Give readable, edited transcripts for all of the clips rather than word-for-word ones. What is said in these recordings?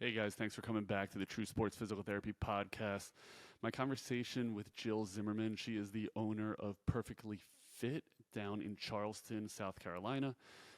Hey guys, thanks for coming back to the True Sports Physical Therapy podcast. My conversation with Jill Zimmerman. She is the owner of Perfectly Fit down in Charleston, South Carolina.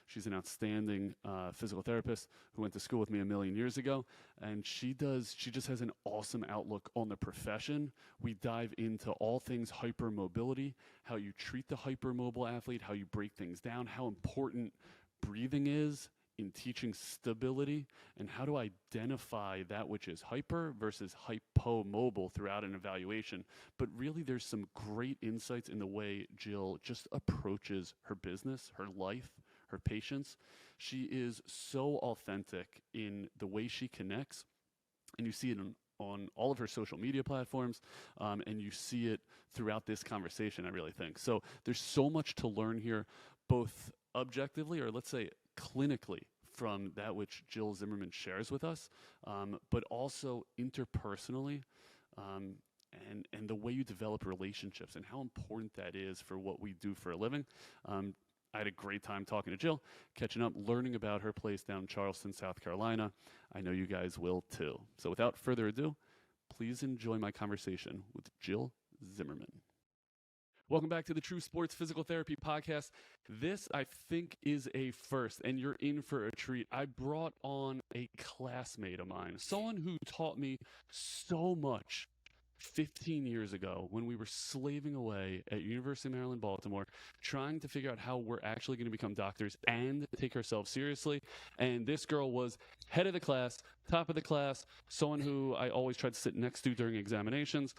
She's an outstanding physical therapist who went to school with me a million years ago, and she just has an awesome outlook on the profession. We dive into all things hypermobility, how you treat the hypermobile athlete, how you break things down, how important breathing is in teaching stability, and how to identify that which is hyper versus hypomobile throughout an evaluation. But really, there's some great insights in the way Jill just approaches her business, her life, her patients. She is so authentic in the way she connects, and you see it on all of her social media platforms, and you see it throughout this conversation, I really think. So there's so much to learn here, both objectively, or let's say clinically, from that which Jill Zimmerman shares with us, but also interpersonally, and the way you develop relationships and how important that is for what we do for a living. I had a great time talking to Jill, catching up, learning about her place down in Charleston, South Carolina. I know you guys will too. So without further ado, please enjoy my conversation with Jill Zimmerman. Welcome back to the True Sports Physical Therapy podcast. This, I think, is a first, and you're in for a treat. I brought on a classmate of mine, someone who taught me so much 15 years ago when we were slaving away at University of Maryland, Baltimore, trying to figure out how we're actually going to become doctors and take ourselves seriously. And this girl was head of the class, top of the class, someone who I always tried to sit next to during examinations,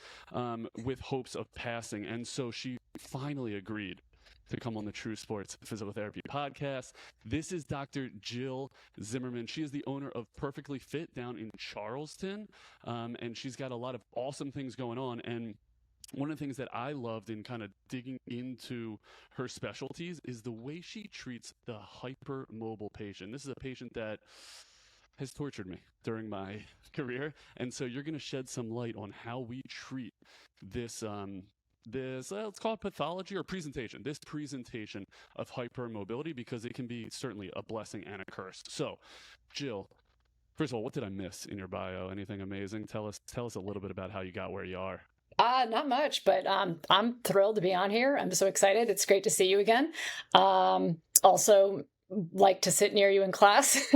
with hopes of passing. And so she finally agreed to come on the True Sports Physical Therapy podcast. This is Dr. Jill Zimmerman. She is the owner of Perfectly Fit down in Charleston, and she's got a lot of awesome things going on. And one of the things that I loved in kind of digging into her specialties is the way she treats the hypermobile patient. This is a patient that has tortured me during my career, and so you're going to shed some light on how we treat this let's call it pathology or presentation, this presentation of hypermobility, because it can be certainly a blessing and a curse. So, Jill, first of all, what did I miss in your bio? Anything amazing? Tell us a little bit about how you got where you are. Not much, but I'm thrilled to be on here. I'm so excited. It's great to see you again. Also, like to sit near you in class.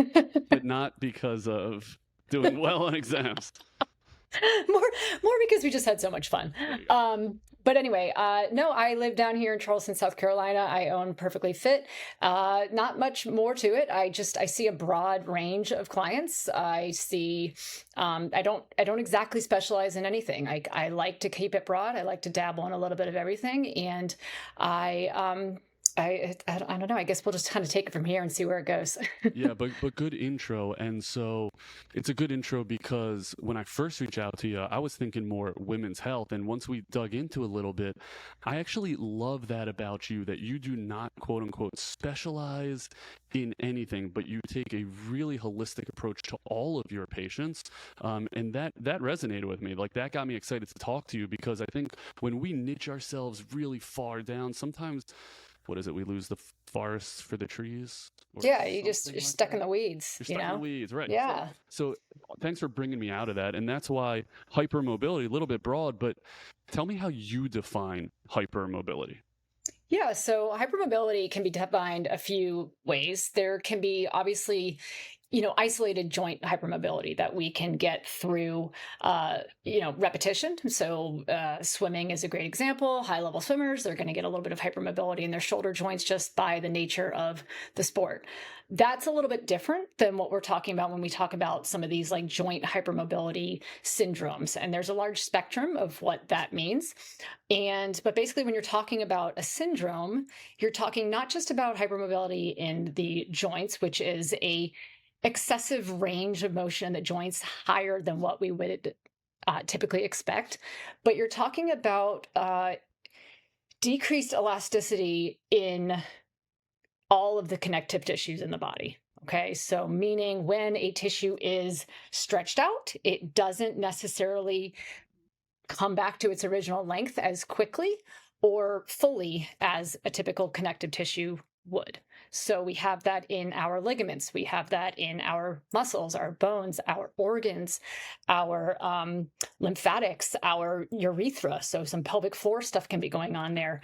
But not because of doing well on exams. More because we just had so much fun. But anyway, no, I live down here in Charleston, South Carolina. I own Perfectly Fit. Not much more to it. I see a broad range of clients. I don't exactly specialize in anything. I like to keep it broad. I like to dabble in a little bit of everything. And I don't know. I guess we'll just kind of take it from here and see where it goes. Yeah, but good intro. And so it's a good intro because when I first reached out to you, I was thinking more women's health. And once we dug into a little bit, I actually love that about you, that you do not, quote unquote, specialize in anything, but you take a really holistic approach to all of your patients. And that resonated with me. Like, that got me excited to talk to you, because I think when we niche ourselves really far down, sometimes, what is it? We lose the forest for the trees. Yeah, you're stuck in the weeds. You're stuck in the weeds, right? Yeah. So thanks for bringing me out of that. And that's why hypermobility, a little bit broad, but tell me how you define hypermobility. Yeah, so hypermobility can be defined a few ways. There can be obviously, isolated joint hypermobility that we can get through, repetition. So swimming is a great example. High-level swimmers, they're going to get a little bit of hypermobility in their shoulder joints just by the nature of the sport. That's a little bit different than what we're talking about when we talk about some of these like joint hypermobility syndromes. And there's a large spectrum of what that means. But basically, when you're talking about a syndrome, you're talking not just about hypermobility in the joints, which is a excessive range of motion in the joints higher than what we would typically expect, but you're talking about decreased elasticity in all of the connective tissues in the body. Okay, so meaning when a tissue is stretched out, it doesn't necessarily come back to its original length as quickly or fully as a typical connective tissue would. So we have that in our ligaments, we have that in our muscles, our bones, our organs, our lymphatics, our urethra. So some pelvic floor stuff can be going on there.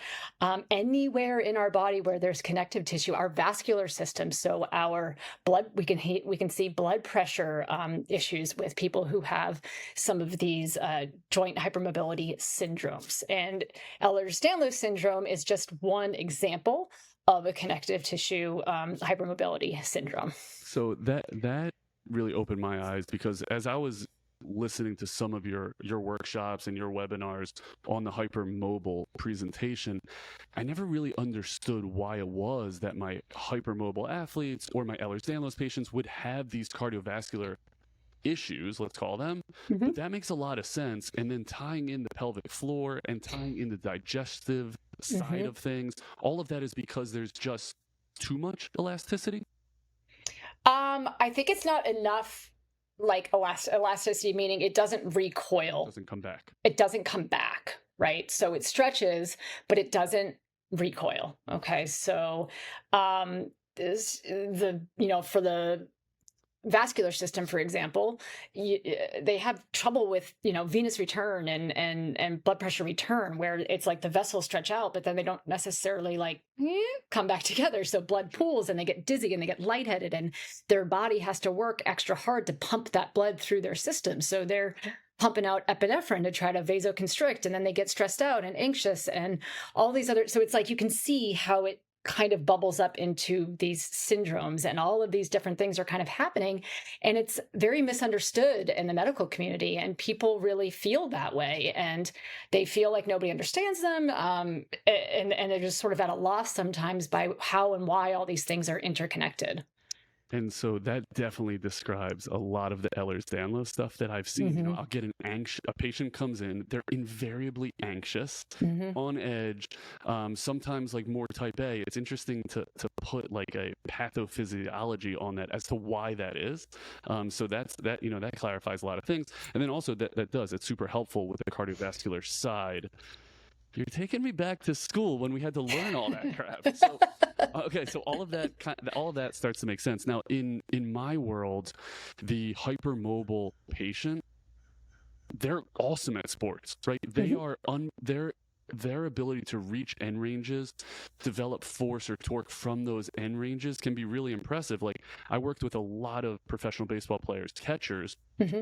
Anywhere in our body where there's connective tissue, our vascular system. So our blood, we can see blood pressure issues with people who have some of these joint hypermobility syndromes. And Ehlers-Danlos syndrome is just one example of a connective tissue hypermobility syndrome. So that really opened my eyes, because as I was listening to some of your workshops and your webinars on the hypermobile presentation, I never really understood why it was that my hypermobile athletes or my Ehlers-Danlos patients would have these cardiovascular issues, let's call them. Mm-hmm. But that makes a lot of sense. And then tying in the pelvic floor and tying in the digestive side of things, all of that is because there's just too much elasticity. I think it's not enough, like elasticity, meaning it doesn't recoil. It doesn't come back. It doesn't come back, right? So it stretches, but it doesn't recoil. Okay, so for the vascular system, for example, they have trouble with venous return and blood pressure return, where it's like the vessels stretch out, but then they don't necessarily come back together. So blood pools and they get dizzy and they get lightheaded, and their body has to work extra hard to pump that blood through their system. So they're pumping out epinephrine to try to vasoconstrict, and then they get stressed out and anxious and all these other. So it's like you can see how it kind of bubbles up into these syndromes, and all of these different things are kind of happening, and it's very misunderstood in the medical community, and people really feel that way, and they feel like nobody understands them, and they're just sort of at a loss sometimes by how and why all these things are interconnected. And so that definitely describes a lot of the Ehlers-Danlos stuff that I've seen. I'll get a patient comes in, they're invariably anxious, on edge, sometimes like more type A. It's interesting to put like a pathophysiology on that as to why that is. So that clarifies a lot of things. And then also it's super helpful with the cardiovascular side. You're taking me back to school when we had to learn all that crap. So, okay, so all of that starts to make sense. Now, in my world, the hypermobile patient, they're awesome at sports, right? They are their ability to reach end ranges, develop force or torque from those end ranges can be really impressive. Like, I worked with a lot of professional baseball players, catchers,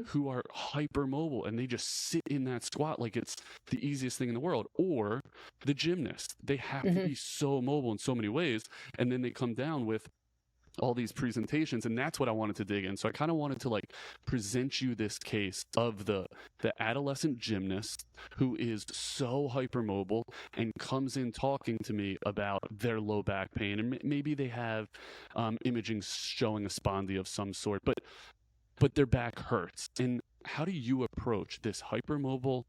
who are hypermobile, and they just sit in that squat like it's the easiest thing in the world. Or the gymnast, they have to be so mobile in so many ways, and then they come down with all these presentations, and that's what I wanted to dig in. So I kind of wanted to present you this case of the adolescent gymnast who is so hypermobile and comes in talking to me about their low back pain, and maybe they have imaging showing a spondy of some sort, but their back hurts. And how do you approach this hypermobile,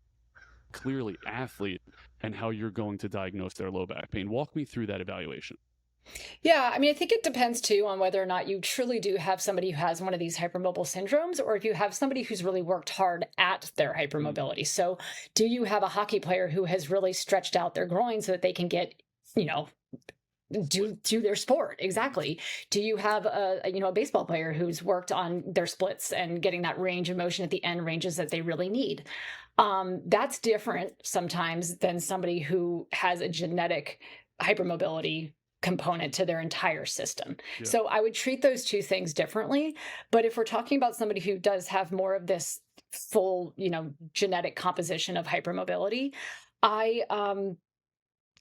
clearly athlete, and how you're going to diagnose their low back pain? Walk me through that evaluation. Yeah, I mean, I think it depends too on whether or not you truly do have somebody who has one of these hypermobile syndromes, or if you have somebody who's really worked hard at their hypermobility. So do you have a hockey player who has really stretched out their groin so that they can get, do their sport? Exactly. Do you have a baseball player who's worked on their splits and getting that range of motion at the end ranges that they really need? That's different sometimes than somebody who has a genetic hypermobility component to their entire system. Yeah. So I would treat those two things differently. But if we're talking about somebody who does have more of this full, genetic composition of hypermobility,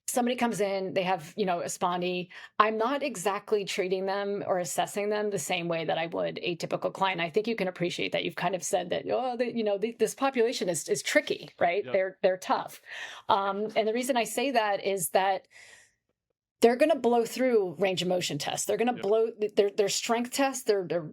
somebody comes in, they have, a spondy. I'm not exactly treating them or assessing them the same way that I would a typical client. I think you can appreciate that. You've kind of said that, this population is tricky, right? Yep. They're tough. And the reason I say that is that they're going to blow through range of motion tests. They're going to blow their strength tests. Their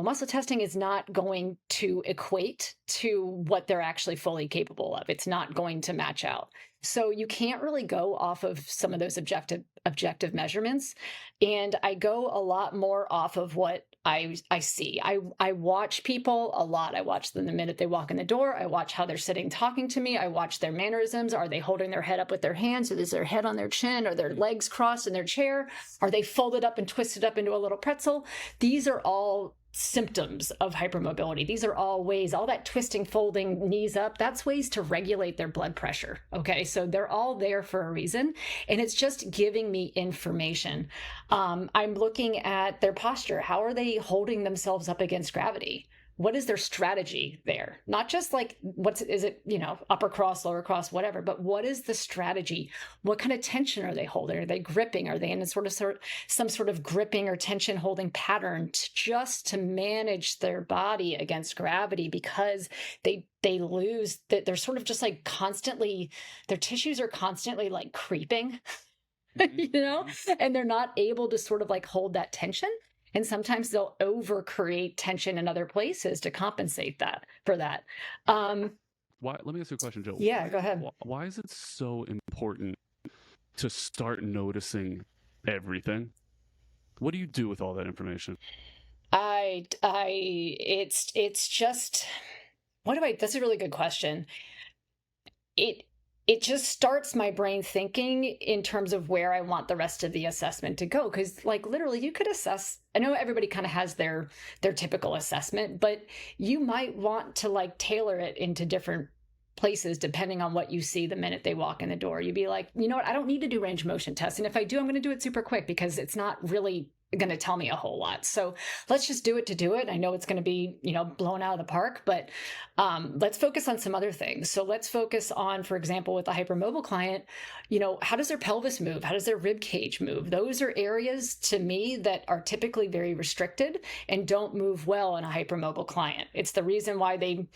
muscle testing is not going to equate to what they're actually fully capable of. It's not going to match out. So you can't really go off of some of those objective measurements. And I go a lot more off of what I see. I watch people a lot. I watch them the minute they walk in the door. I watch how they're sitting talking to me. I watch their mannerisms. Are they holding their head up with their hands? Or is their head on their chin? Are their legs crossed in their chair? Are they folded up and twisted up into a little pretzel? These are all symptoms of hypermobility. These are all ways, all that twisting, folding, knees up, that's ways to regulate their blood pressure. Okay. So they're all there for a reason. And it's just giving me information. I'm looking at their posture. How are they holding themselves up against gravity? What is their strategy there? Not just like, is it, upper cross, lower cross, whatever, but what is the strategy? What kind of tension are they holding? Are they gripping? Are they in some sort of gripping or tension holding pattern just to manage their body against gravity, because they lose that they're sort of just like constantly, their tissues are constantly like creeping, and they're not able to sort of like hold that tension. And sometimes they'll over-create tension in other places to compensate for that. Let me ask you a question, Jill. Yeah, go ahead. Why is it so important to start noticing everything? What do you do with all that information? It's just, that's a really good question. It just starts my brain thinking in terms of where I want the rest of the assessment to go. Because like literally you could assess, I know everybody kind of has their typical assessment, but you might want to like tailor it into different places depending on what you see the minute they walk in the door. You'd be like, you know what, I don't need to do range of motion tests. And if I do, I'm going to do it super quick because it's not really going to tell me a whole lot. So let's just do it to do it. I know it's going to be, blown out of the park, but let's focus on some other things. So let's focus on, for example, with a hypermobile client, how does their pelvis move? How does their rib cage move? Those are areas to me that are typically very restricted and don't move well in a hypermobile client. It's the reason why they've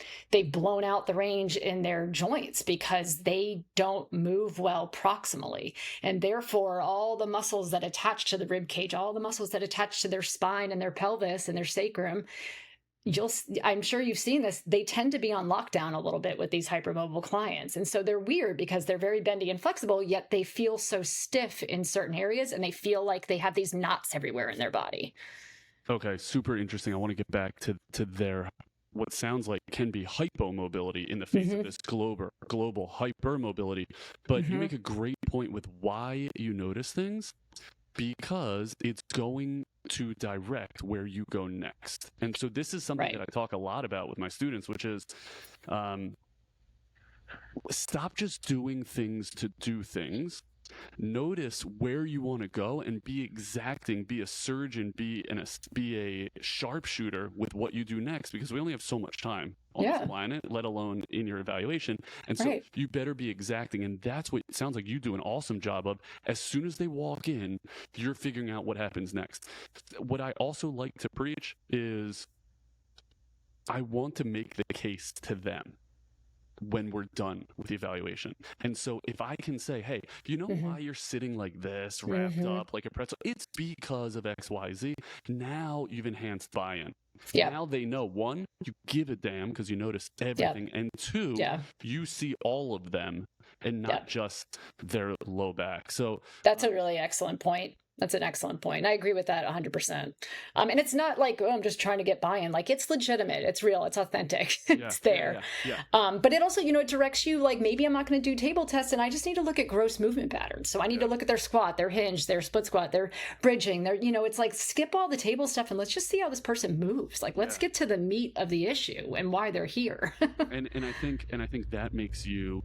blown out the range in their joints, because they don't move well proximally. And therefore all the muscles that attach to the rib cage, all the muscles that attach to their spine and their pelvis and their sacrum, I'm sure you've seen this, they tend to be on lockdown a little bit with these hypermobile clients. And so they're weird because they're very bendy and flexible, yet they feel so stiff in certain areas and they feel like they have these knots everywhere in their body. Okay, super interesting. I want to get back to their what sounds like can be hypomobility in the face of this global hypermobility. But you make a great point with why you notice things, because it's going to direct where you go next. And so this is something that I talk a lot about with my students, which is stop just doing things to do things. Notice where you want to go and be exacting, be a surgeon, be a sharpshooter with what you do next, because we only have so much time on this planet, let alone in your evaluation. And so you better be exacting. And that's what it sounds like you do an awesome job of. As soon as they walk in, you're figuring out what happens next. What I also like to preach is I want to make the case to them when we're done with the evaluation. And so if I can say, hey, you know why you're sitting like this, wrapped up like a pretzel? It's because of XYZ. Now you've enhanced buy-in. Now they know, one, you give a damn because you notice everything. And two, you see all of them and not just their low back. So that's a really excellent point. That's an excellent point. I agree with that 100%. And it's not like, I'm just trying to get buy-in. Like, it's legitimate. It's real. It's authentic. It's there. But it also, it directs you, like, maybe I'm not going to do table tests and I just need to look at gross movement patterns. So I need to look at their squat, their hinge, their split squat, their bridging, their, it's like, skip all the table stuff and let's just see how this person moves. Like, let's get to the meat of the issue and why they're here. and I think that makes you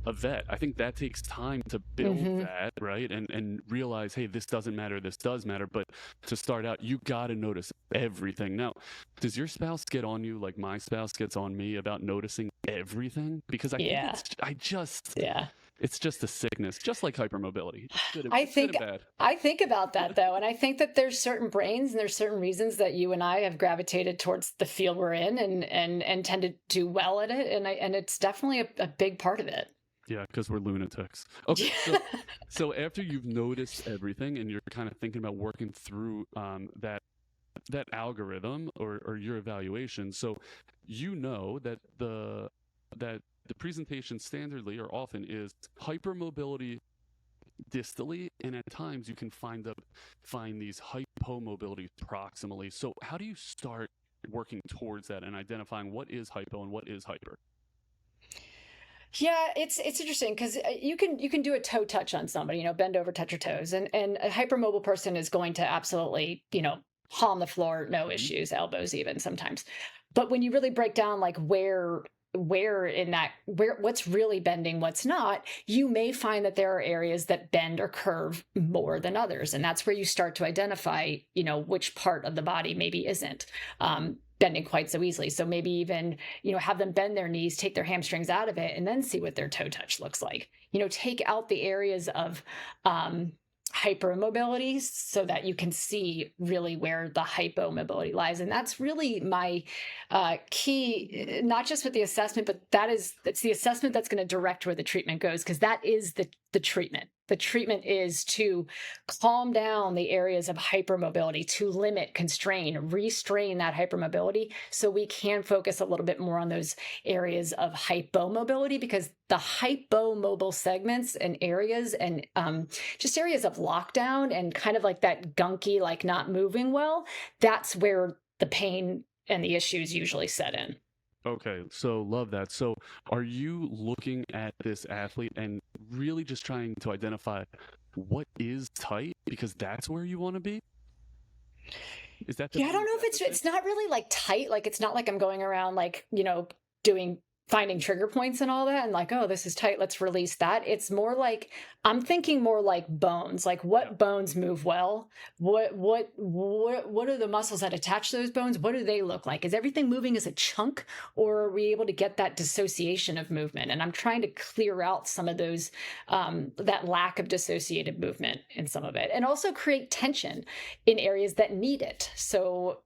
a vet. I think that takes time to build that, right? And realize, hey, this doesn't matter, this does matter. But to start out, you got to notice everything. Now, does your spouse get on you like my spouse gets on me about noticing everything? Because I think it's just a sickness, just like hypermobility. I think about that though. And I think that there's certain brains and there's certain reasons that you and I have gravitated towards the field we're in and tend to do well at it. And it's definitely a big part of it. Yeah, because we're lunatics. Okay, so after you've noticed everything and you're kind of thinking about working through that that algorithm or your evaluation. So you know that the presentation standardly or often is hypermobility distally, and at times you can find these hypomobility proximally. So how do you start working towards that and identifying what is hypo and what is hyper? Yeah, it's interesting because you can do a toe touch on somebody, bend over, touch your toes, and a hypermobile person is going to absolutely, paw on the floor, no issues, elbows even sometimes. But when you really break down like where what's really bending, what's not, you may find that there are areas that bend or curve more than others, and that's where you start to identify, which part of the body maybe isn't bending quite so easily. So maybe even, have them bend their knees, take their hamstrings out of it, and then see what their toe touch looks like. Take out the areas of hypermobility so that you can see really where the hypomobility lies. And that's really my key, not just with the assessment, but it's the assessment that's going to direct where the treatment goes, because that is the treatment. The treatment is to calm down the areas of hypermobility, to limit, constrain, restrain that hypermobility so we can focus a little bit more on those areas of hypomobility, because the hypomobile segments and areas and just areas of lockdown and kind of like that gunky, like not moving well, that's where the pain and the issues usually set in. Okay, so love that. So are you looking at this athlete and really just trying to identify what is tight, because that's where you want to be? Is that I don't know if it's not really like tight. Like, it's not like I'm going around like, finding trigger points and all that and like, oh, this is tight, let's release that. It's more like, I'm thinking more like bones, like what bones move well, what are the muscles that attach those bones, what do they look like, is everything moving as a chunk, or are we able to get that dissociation of movement? And I'm trying to clear out some of those that lack of dissociated movement in some of it, and also create tension in areas that need it. So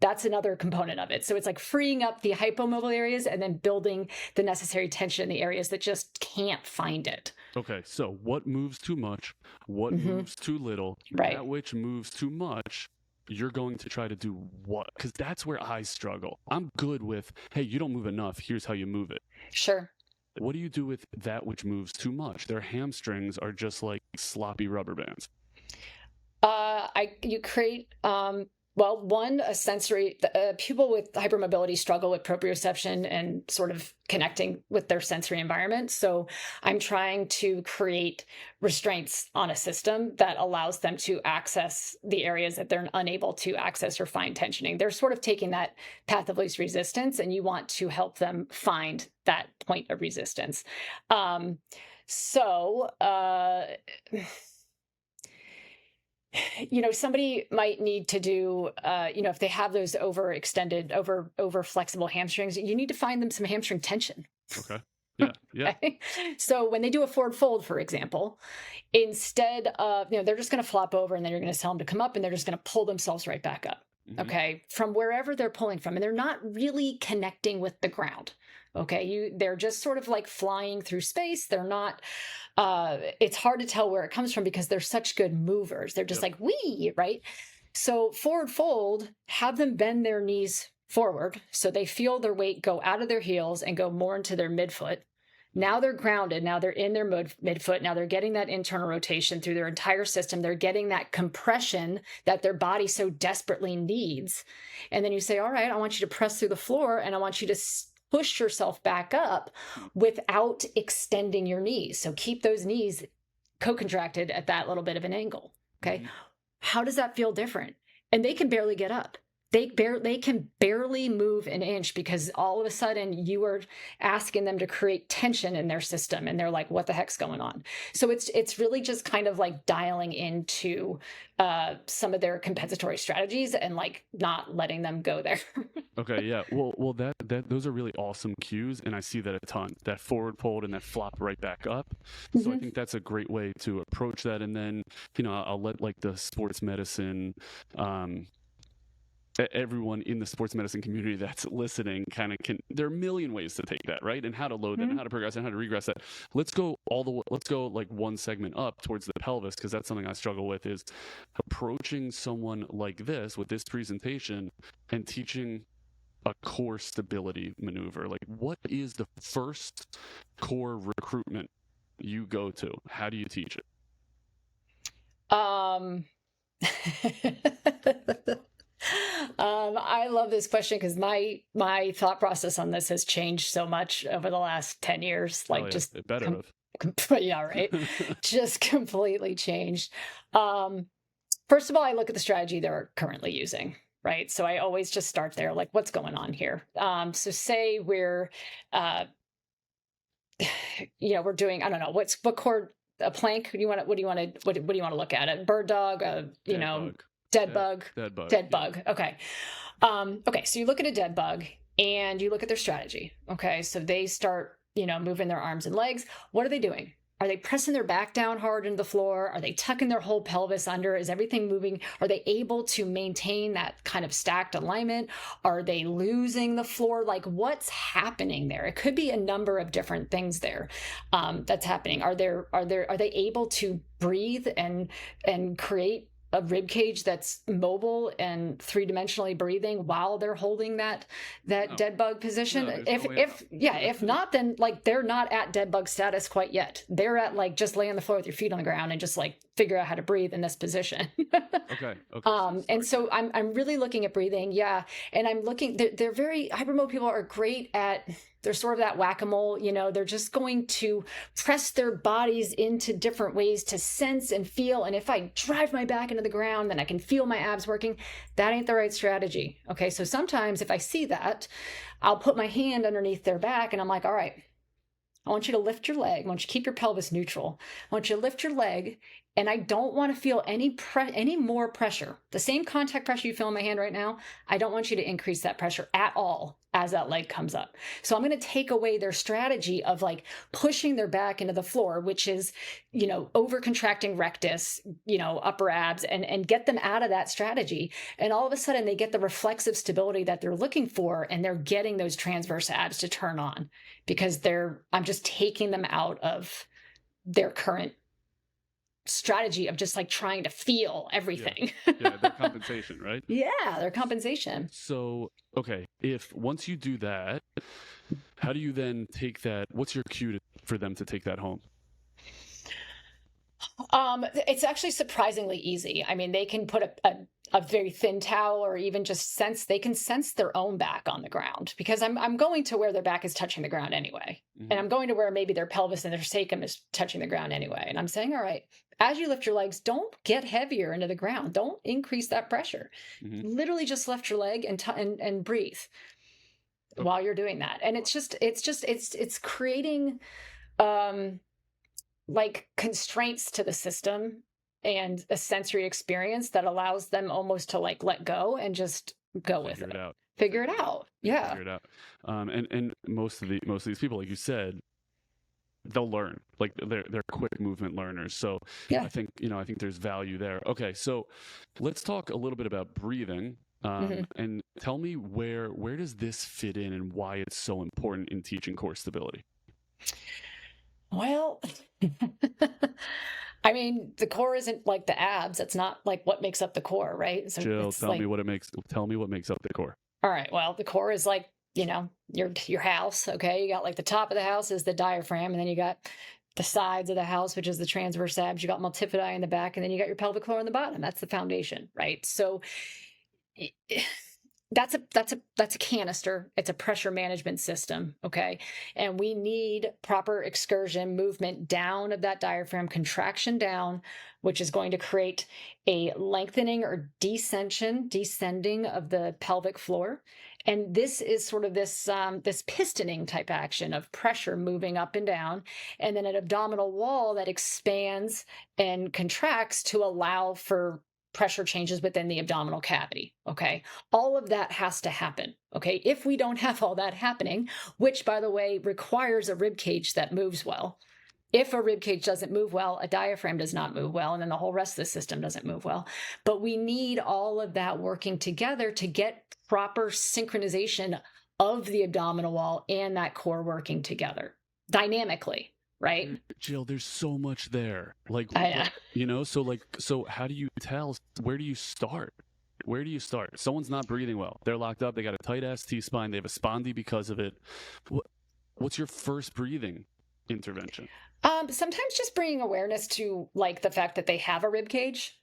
that's another component of it. So it's like freeing up the hypomobile areas and then building the necessary tension in the areas that just can't find it. Okay, so what moves too much, what moves too little, right? That which moves too much, you're going to try to do what? Because that's where I struggle. I'm good with, hey, you don't move enough, here's how you move it. Sure. What do you do with that which moves too much? Their hamstrings are just like sloppy rubber bands. You create a sensory, people with hypermobility struggle with proprioception and sort of connecting with their sensory environment. So I'm trying to create restraints on a system that allows them to access the areas that they're unable to access or find tensioning. They're sort of taking that path of least resistance, and you want to help them find that point of resistance. Somebody might need to do, if they have those overextended, over flexible hamstrings, you need to find them some hamstring tension. Okay. Yeah. Yeah. Okay? So when they do a forward fold, for example, instead of, they're just going to flop over, and then you're going to tell them to come up, and they're just going to pull themselves right back up. Okay. From wherever they're pulling from, and they're not really connecting with the ground. Okay. They're just sort of like flying through space. They're not, it's hard to tell where it comes from because they're such good movers. They're just like, wee, right? So forward fold, have them bend their knees forward so they feel their weight go out of their heels and go more into their midfoot. Now they're grounded. Now they're in their midfoot. Now they're getting that internal rotation through their entire system. They're getting that compression that their body so desperately needs. And then you say, all right, I want you to press through the floor, and I want you to push yourself back up without extending your knees. So keep those knees co-contracted at that little bit of an angle. Okay. How does that feel different? And they can barely get up. They can barely move an inch because all of a sudden you are asking them to create tension in their system, and they're like, what the heck's going on? So it's really just kind of like dialing into some of their compensatory strategies and like not letting them go there. Okay, yeah. Well, that those are really awesome cues, and I see that a ton. That forward fold and that flop right back up. So I think that's a great way to approach that. And then, I'll let like the sports medicine everyone in the sports medicine community that's listening there are a million ways to take that, right? And how to load that, and how to progress and how to regress that. Let's go like one segment up towards the pelvis, because that's something I struggle with, is approaching someone like this with this presentation and teaching a core stability maneuver. Like, what is the first core recruitment you go to? How do you teach it? I love this question because my thought process on this has changed so much over the last 10 years. Like, just it better have. Yeah, right. Just completely changed. First of all, I look at the strategy they're currently using, right? So I always just start there, like, what's going on here? So say we're, we're doing, I don't know, what core, a plank? What do you want to look at? A bird dog, dead bug. Okay. Okay. So you look at a dead bug and you look at their strategy. Okay. So they start, moving their arms and legs. What are they doing? Are they pressing their back down hard into the floor? Are they tucking their whole pelvis under? Is everything moving? Are they able to maintain that kind of stacked alignment? Are they losing the floor? Like, what's happening there? It could be a number of different things there that's happening. Are they able to breathe and create a rib cage that's mobile and three-dimensionally breathing while they're holding that dead bug position? If not, then like they're not at dead bug status quite yet. They're at like just lay on the floor with your feet on the ground and just like figure out how to breathe in this position. Okay. And so I'm really looking at breathing. Yeah. And I'm looking, they're very, hypermobile people are great at, they're sort of that whack-a-mole, they're just going to press their bodies into different ways to sense and feel. And if I drive my back into the ground, then I can feel my abs working. That ain't the right strategy. Okay. So sometimes if I see that, I'll put my hand underneath their back and I'm like, all right, I want you to lift your leg. I want you to keep your pelvis neutral. I want you to lift your leg, and I don't want to feel any more pressure. The same contact pressure you feel in my hand right now, I don't want you to increase that pressure at all as that leg comes up. So I'm going to take away their strategy of like pushing their back into the floor, which is, over contracting rectus, upper abs, and get them out of that strategy. And all of a sudden they get the reflexive stability that they're looking for, and they're getting those transverse abs to turn on because I'm just taking them out of their current strategy of just like trying to feel everything. Yeah, their compensation, right? Yeah, their compensation. So, okay, once you do that, how do you then take that? What's your cue for them to take that home? It's actually surprisingly easy. I mean, they can put a very thin towel, or even just they can sense their own back on the ground, because I'm going to where their back is touching the ground anyway. Mm-hmm. And I'm going to where maybe their pelvis and their sacrum is touching the ground anyway. And I'm saying, all right, as you lift your legs, don't get heavier into the ground. Don't increase that pressure. Mm-hmm. Literally just lift your leg and breathe while you're doing that. And it's creating, like constraints to the system and a sensory experience that allows them almost to like let go and just go with it. Figure it out. Yeah. Figure it out. And most of these people, like you said, they'll learn. Like they're quick movement learners. So yeah. I think there's value there. Okay, so let's talk a little bit about breathing. And tell me where does this fit in and why it's so important in teaching core stability? Well, I mean, the core isn't like the abs. It's not like what makes up the core, right? So Jill, tell me what makes up the core. All right. Well, the core is like, your house. Okay. You got like the top of the house is the diaphragm, and then you got the sides of the house, which is the transverse abs. You got multifidi in the back, and then you got your pelvic floor in the bottom. That's the foundation, right? So that's a canister. It's a pressure management system. Okay. And we need proper excursion movement down of that diaphragm, contraction down, which is going to create a lengthening or descending of the pelvic floor. And this is sort of this pistoning type action of pressure moving up and down, and then an abdominal wall that expands and contracts to allow for pressure changes within the abdominal cavity. Okay. All of that has to happen. Okay. If we don't have all that happening, which by the way, requires a rib cage that moves well. if a rib cage doesn't move well, a diaphragm does not move well, and then the whole rest of the system doesn't move well. But we need all of that working together to get proper synchronization of the abdominal wall and that core working together dynamically, right? Jill, there's so much there. Like, so how do you tell? Where do you start? Where do you start? Someone's not breathing well. They're locked up. They got a tight ass T-spine. They have a spondy because of it. What's your first breathing intervention? Sometimes just bringing awareness to like the fact that they have a rib cage.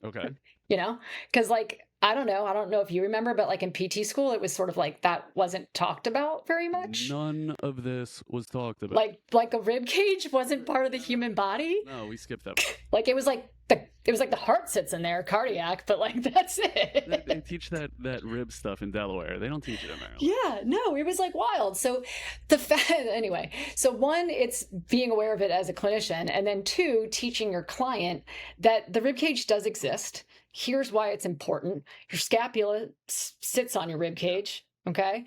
Okay. Because like, I don't know if you remember, but like in PT school, it was sort of like that wasn't talked about very much. None of this was talked about. Like a rib cage wasn't part of the human body. No, we skipped that part. Like it was like the heart sits in there, cardiac, but like that's it. They teach that rib stuff in Delaware. They don't teach it in Maryland. Yeah, no, it was like wild. So anyway, so one, it's being aware of it as a clinician, and then two, teaching your client that the rib cage does exist. Here's why it's important. Your scapula sits on your rib cage. Okay.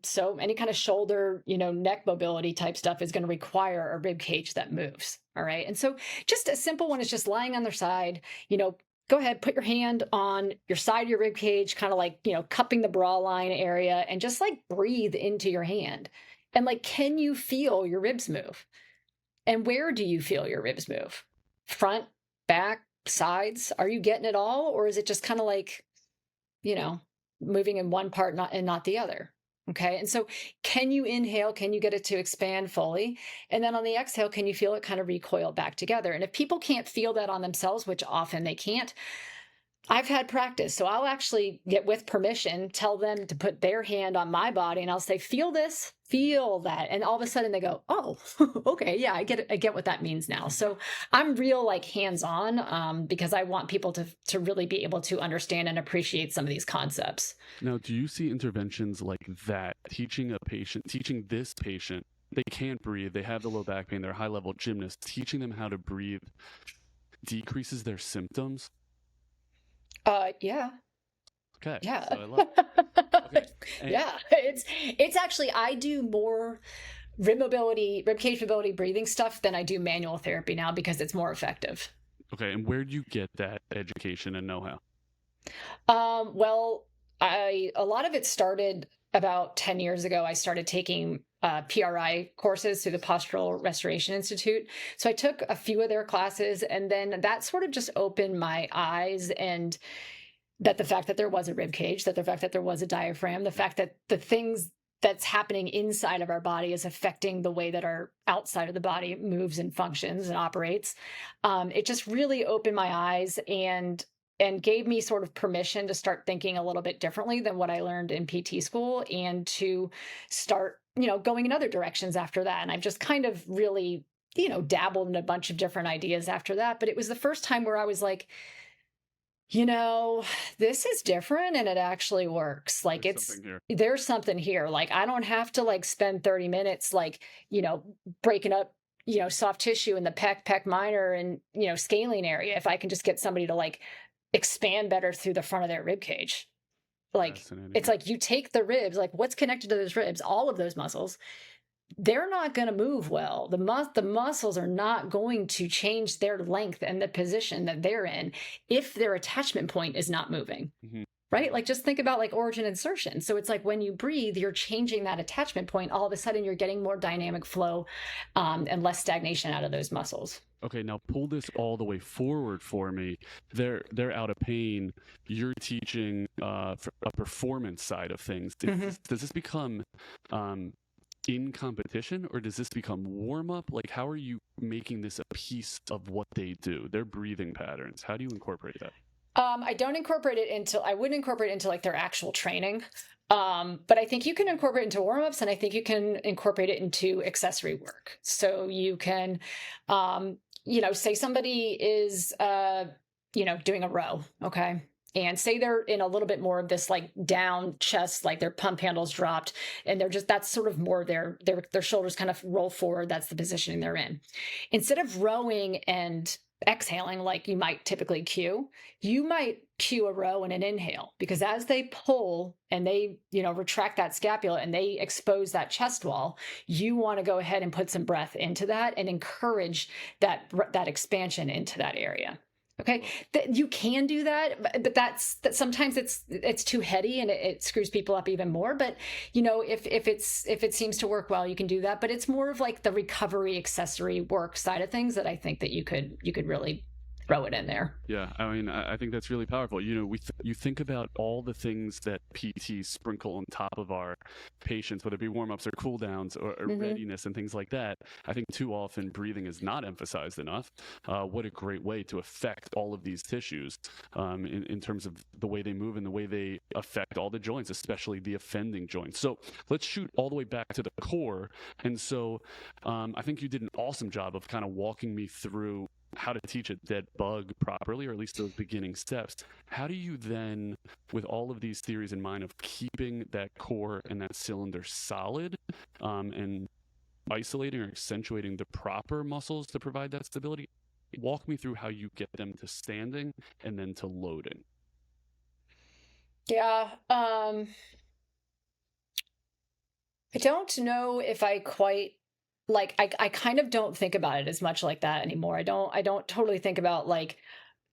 So any kind of shoulder, neck mobility type stuff is going to require a rib cage that moves. All right. And so just a simple one is just lying on their side, go ahead, put your hand on your side of your rib cage, kind of like, cupping the bra line area, and just like breathe into your hand. And like, can you feel your ribs move? And where do you feel your ribs move? Front, back, sides? Are you getting it all? Or is it just kind of like, moving in one part and not the other? Okay. And so can you inhale? Can you get it to expand fully? And then on the exhale, can you feel it kind of recoil back together? And if people can't feel that on themselves, which often they can't, I've had practice. So I'll actually get, with permission, tell them to put their hand on my body, and I'll say, feel this, feel that. And all of a sudden they go, oh, okay. Yeah, I get it. I get what that means now. So I'm real like hands-on because I want people to really be able to understand and appreciate some of these concepts. Now, do you see interventions like that, teaching this patient, they can't breathe, they have the low back pain, they're a high-level gymnast, teaching them how to breathe decreases their symptoms? Yeah. Okay. Yeah. So I love it. Okay. Yeah. It's actually, I do more rib cage mobility breathing stuff than I do manual therapy now because it's more effective. Okay. And where do you get that education and know-how? Well, a lot of it started about 10 years ago. I started taking PRI courses through the Postural Restoration Institute. So I took a few of their classes, and then that sort of just opened my eyes, and that the fact that there was a rib cage, that the fact that there was a diaphragm, the fact that the things that's happening inside of our body is affecting the way that our outside of the body moves and functions and operates. It just really opened my eyes and gave me sort of permission to start thinking a little bit differently than what I learned in PT school, and to start, going in other directions after that. And I've just kind of really, dabbled in a bunch of different ideas after that. But it was the first time where I was like, this is different and it actually works. Like there's something here. Like I don't have to like spend 30 minutes, like, breaking up, soft tissue in the pec minor and, scalene area. If I can just get somebody to like expand better through the front of their rib cage. Like it's like you take the ribs, like what's connected to those ribs, all of those muscles, they're not going to move well. The muscles are not going to change their length and the position that they're in if their attachment point is not moving. Mm-hmm. Right? Like just think about like origin insertion. So it's like when you breathe, you're changing that attachment point. All of a sudden you're getting more dynamic flow and less stagnation out of those muscles. Okay, now pull this all the way forward for me. They're out of pain. You're teaching a performance side of things. Does this become in competition, or does this become warm up? Like, how are you making this a piece of what they do? Their breathing patterns. How do you incorporate that? I wouldn't incorporate it into like their actual training. But I think you can incorporate it into warm-ups, and I think you can incorporate it into accessory work. So you can, say somebody is, doing a row. Okay. And say they're in a little bit more of this like down chest, like their pump handles dropped, and that's sort of more their shoulders kind of roll forward. That's the positioning they're in. Instead of rowing and exhaling like you might typically cue, you might cue a row and an inhale, because as they pull and they, retract that scapula and they expose that chest wall, you want to go ahead and put some breath into that and encourage that expansion into that area. Okay, that you can do that, but that sometimes it's too heady and it screws people up even more. But if it seems to work well, you can do that. But it's more of like the recovery accessory work side of things that I think that you could really throw it in there. Yeah, I mean, I think that's really powerful. You think about all the things that PTs sprinkle on top of our patients, whether it be warm-ups or cool-downs or readiness and things like that. I think too often breathing is not emphasized enough. What a great way to affect all of these tissues in terms of the way they move and the way they affect all the joints, especially the offending joints. So let's shoot all the way back to the core. And so I think you did an awesome job of kind of walking me through how to teach a dead bug properly, or at least those beginning steps. How do you then, with all of these theories in mind of keeping that core and that cylinder solid and isolating or accentuating the proper muscles to provide that stability, walk me through how you get them to standing and then to loading. Yeah. I don't know if I quite like I kind of don't think about it as much like that anymore. I don't totally think about like,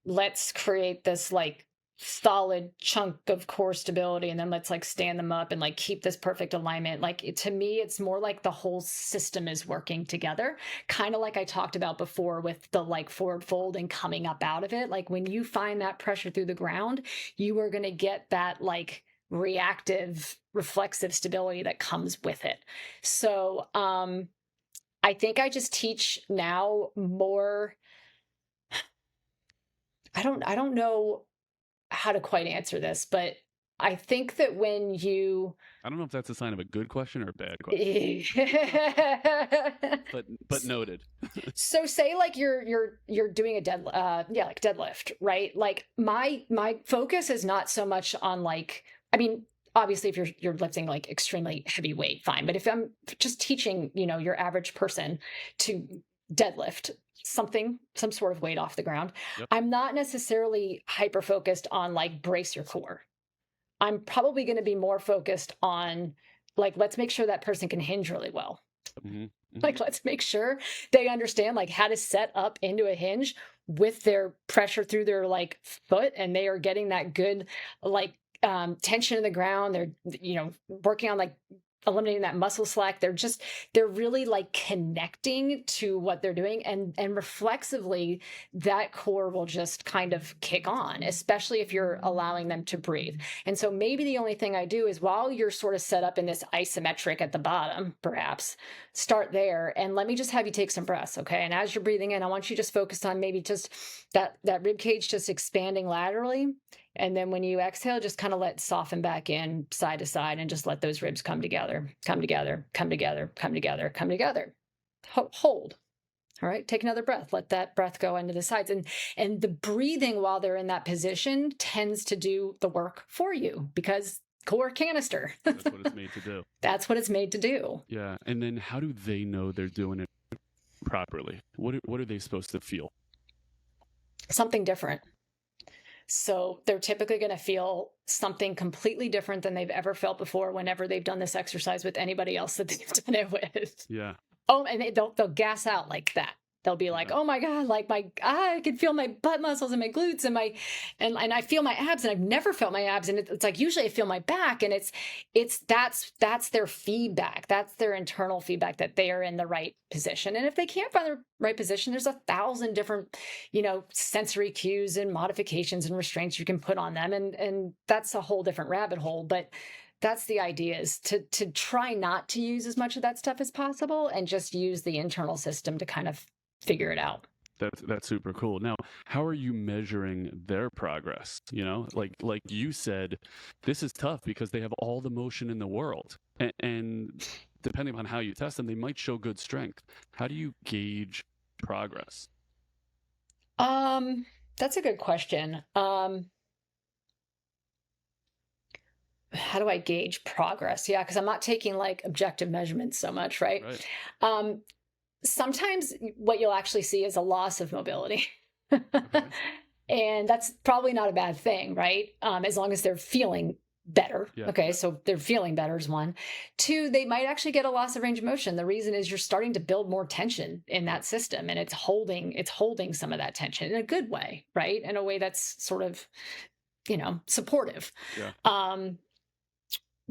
let's create this like solid chunk of core stability and then let's like stand them up and like keep this perfect alignment. Like to me, it's more like the whole system is working together, kind of like I talked about before with the like forward fold and coming up out of it. Like when you find that pressure through the ground, you are going to get that like reactive reflexive stability that comes with it. So I think I just teach now more. I don't know how to quite answer this, but I think that when you I don't know if that's a sign of a good question or a bad question. but noted. So say like you're doing a deadlift, right? Like my focus is not so much on like, I mean, obviously if you're lifting like extremely heavy weight, fine. But if I'm just teaching, your average person to deadlift some sort of weight off the ground, Yep. I'm not necessarily hyper focused on like brace your core. I'm probably going to be more focused on like, let's make sure that person can hinge really well. Mm-hmm. Like, let's make sure they understand like how to set up into a hinge with their pressure through their like foot, and they are getting that good like tension in the ground. They're working on like eliminating that muscle slack. They're really like connecting to what they're doing, and reflexively that core will just kind of kick on, especially if you're allowing them to breathe. And so maybe the only thing I do is, while you're sort of set up in this isometric at the bottom, perhaps start there and let me just have you take some breaths. Okay. And as you're breathing in, I want you just focus on maybe just that rib cage just expanding laterally. And then when you exhale, just kind of let soften back in side to side and just let those ribs come together, come together, come together, come together, come together. Hold. All right. Take another breath. Let that breath go into the sides. And the breathing while they're in that position tends to do the work for you, because core canister. That's what it's made to do. That's what it's made to do. Yeah. And then how do they know they're doing it properly? What are they supposed to feel? Something different. So they're typically going to feel something completely different than they've ever felt before whenever they've done this exercise with anybody else that they've done it with. Yeah. Oh, and they'll gas out like that. They'll be like, oh my God, like I can feel my butt muscles and my glutes and I feel my abs, and I've never felt my abs. And it's like, usually I feel my back, and that's their feedback. That's their internal feedback that they are in the right position. And if they can't find the right position, there's 1,000 different, sensory cues and modifications and restraints you can put on them. And that's a whole different rabbit hole. But that's the idea, is to try not to use as much of that stuff as possible and just use the internal system to kind of figure it out. That's super cool. Now, how are you measuring their progress? Like you said, this is tough because they have all the motion in the world, and depending on how you test them, they might show good strength. How do you gauge progress? That's a good question. How do I gauge progress? Yeah, because I'm not taking like objective measurements so much, right? Sometimes what you'll actually see is a loss of mobility. Okay. And that's probably not a bad thing, right? As long as they're feeling better. Yeah. Okay, Yeah. so they're feeling better is one. Two, they might actually get a loss of range of motion. The reason is you're starting to build more tension in that system, and it's holding some of that tension in a good way, right? In a way that's sort of, supportive. Yeah.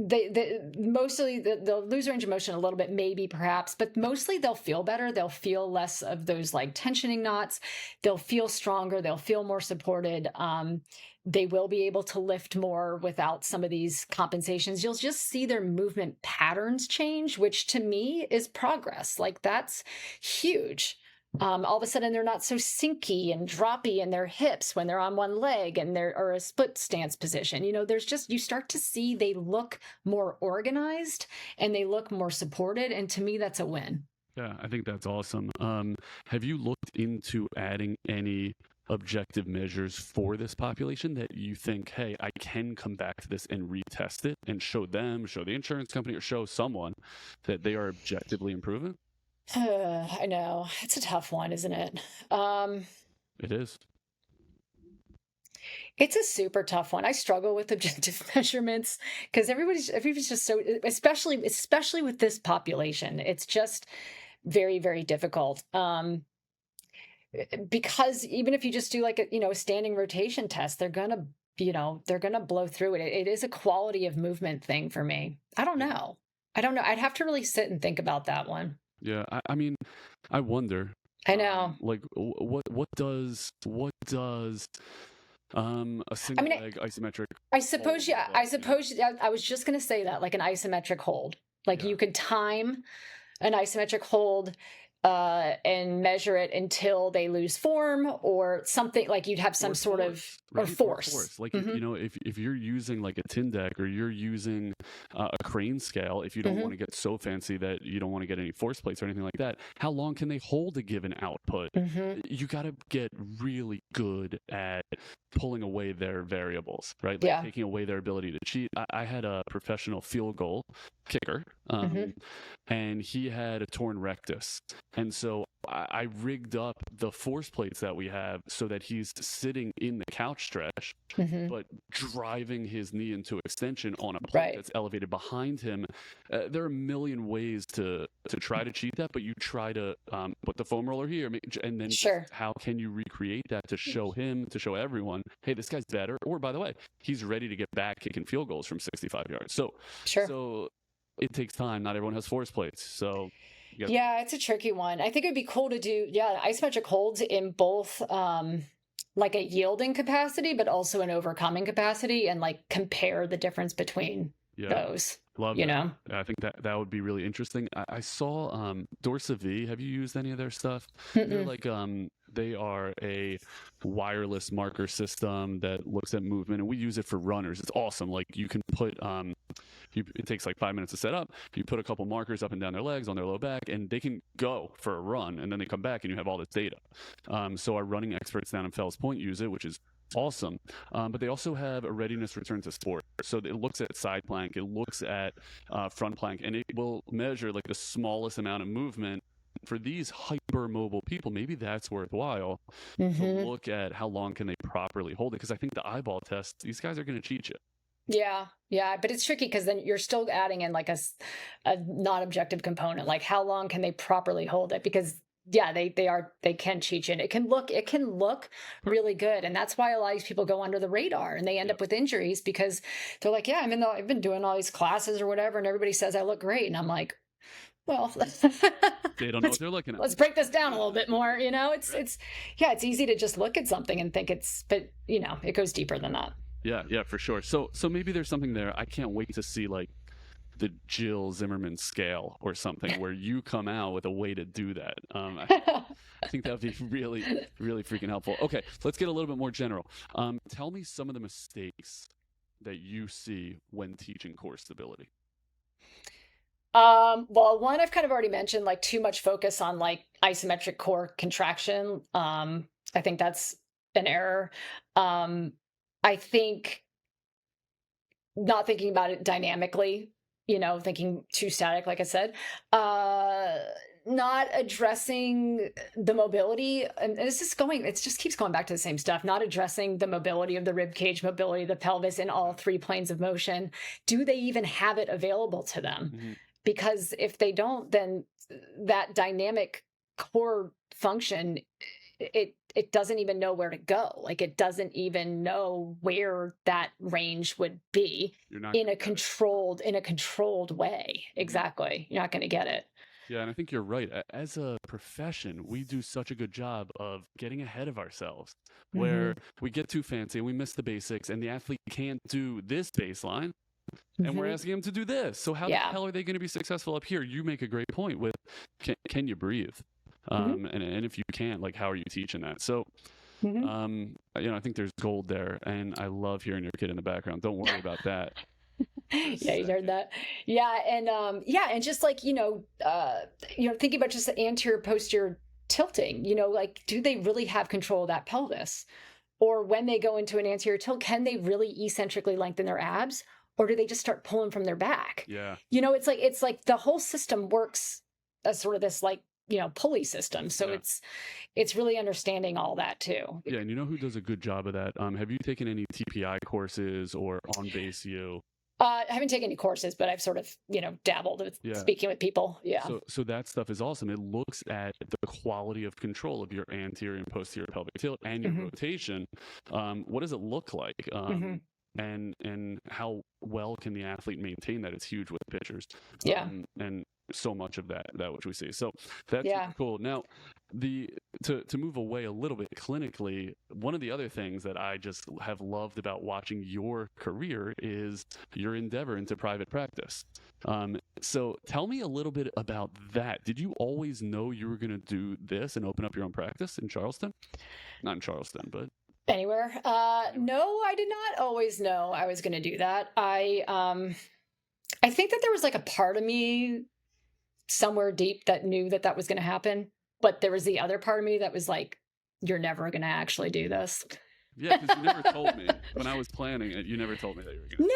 They mostly they'll lose range of motion a little bit, maybe perhaps, but mostly they'll feel better. They'll feel less of those like tensioning knots. They'll feel stronger. They'll feel more supported. They will be able to lift more without some of these compensations. You'll just see their movement patterns change, which to me is progress. Like that's huge. All of a sudden they're not so sinky and droppy in their hips when they're on one leg and they're or a split stance position. There's just, you start to see they look more organized and they look more supported. And to me, that's a win. Yeah, I think that's awesome. Have you looked into adding any objective measures for this population that you think, hey, I can come back to this and retest it and show the insurance company, or show someone that they are objectively improving? I know. It's a tough one, isn't it? It is. It's a super tough one. I struggle with objective measurements because everybody's just so, especially with this population, it's just very, very difficult. Because even if you just do like a standing rotation test, they're gonna blow through it. It is a quality of movement thing for me. I don't know. I'd have to really sit and think about that one. Yeah, I mean, I wonder. I know. Like, what does a single leg isometric? I suppose, hold yeah. look I like? suppose I was just going to say that, like an isometric hold. Like Yeah. you could time an isometric hold and measure it until they lose form or something. Like you'd have some Or sort force, of or right? Or force. Like, Mhm. if you're using like a Tyndek, or you're using a crane scale, if you don't want to get so fancy that you don't want to get any force plates or anything like that, how long can they hold a given output? Mhm. You got to get really good at pulling away their variables, right? Like Yeah. taking away their ability to cheat. I had a professional field goal kicker, Mhm. and he had a torn rectus. And so I rigged up the force plates that we have so that he's sitting in the couch stretch, Mhm. but driving his knee into extension on a plate Right. that's elevated behind him. There are a million ways to try to cheat that, but you try to put the foam roller here, and then Sure. how can you recreate that to show him, to show everyone, hey, this guy's better, or by the way, he's ready to get back kicking field goals from 65 yards. So it takes time. Not everyone has force plates, so. Yeah, it's a tricky one. I think it'd be cool to do, isometric holds in both like a yielding capacity, but also an overcoming capacity, and like compare the difference between those. Love that. I think that would be really interesting. I saw Dorsa V. Have you used any of their stuff? They're like they are a wireless marker system that looks at movement, and we use it for runners. It's awesome. Like you can put it takes like 5 minutes to set up. You put a couple markers up and down their legs, on their low back, and they can go for a run, and then they come back and you have all this data. So our running experts down in Fells Point use it, which is awesome. But they also have a readiness return to sport. So it looks at side plank, it looks at front plank, and it will measure like the smallest amount of movement. For these hypermobile people, maybe that's worthwhile to look at how long can they properly hold it. Because I think the eyeball test, these guys are going to cheat you. Yeah, but it's tricky because then you're still adding in like a non-objective component, like how long can they properly hold it? Because they can cheat you, and it can look really good, and that's why a lot of these people go under the radar and they end up with injuries because they're like, yeah, I've been doing all these classes or whatever, and everybody says I look great, and I'm like, well, they don't know what they're looking at. Let's break this down a little bit more. It's easy to just look at something and think but it goes deeper than that. Yeah, for sure. So maybe there's something there. I can't wait to see like the Jill Zimmerman scale or something where you come out with a way to do that. I think that would be really, really freaking helpful. Okay, let's get a little bit more general. Tell me some of the mistakes that you see when teaching core stability. Well, one I've kind of already mentioned, like too much focus on like isometric core contraction. I think that's an error. I think not thinking about it dynamically, thinking too static, like I said. not addressing the mobility, and it just keeps going back to the same stuff, not addressing the mobility of the rib cage, mobility of the pelvis in all three planes of motion. Do they even have it available to them? Mm-hmm. Because if they don't, then that dynamic core function, it doesn't even know where to go. Like, it doesn't even know where that range would be in a controlled way. Exactly. You're not going to get it. Yeah, and I think you're right. As a profession, we do such a good job of getting ahead of ourselves, where we get too fancy and we miss the basics, and the athlete can't do this baseline, and we're asking them to do this. So how the hell are they going to be successful up here? You make a great point with, can you breathe? And if you can't, like, how are you teaching that? So, I think there's gold there, and I love hearing your kid in the background. Don't worry about that. Yeah, you heard that. Yeah, and just like thinking about just the anterior posterior tilting. Like, do they really have control of that pelvis? Or when they go into an anterior tilt, can they really eccentrically lengthen their abs, or do they just start pulling from their back? Yeah, it's like the whole system works as sort of this like pulley system. So it's really understanding all that too. Yeah, and who does a good job of that? Have you taken any TPI courses or on base U? I haven't taken any courses, but I've sort of, dabbled with speaking with people. Yeah. So that stuff is awesome. It looks at the quality of control of your anterior and posterior pelvic tilt and your rotation. What does it look like? And how well can the athlete maintain that? It's huge with pitchers. And so much of that which we see. So that's super cool. Now, to move away a little bit clinically, one of the other things that I just have loved about watching your career is your endeavor into private practice. So tell me a little bit about that. Did you always know you were going to do this and open up your own practice in Charleston? Not in Charleston, but anywhere. No, I did not always know I was going to do that. I think that there was like a part of me somewhere deep that knew that was going to happen. But there was the other part of me that was like, you're never going to actually do this. Yeah, because you never told me when I was planning it. You nenever told me that you were going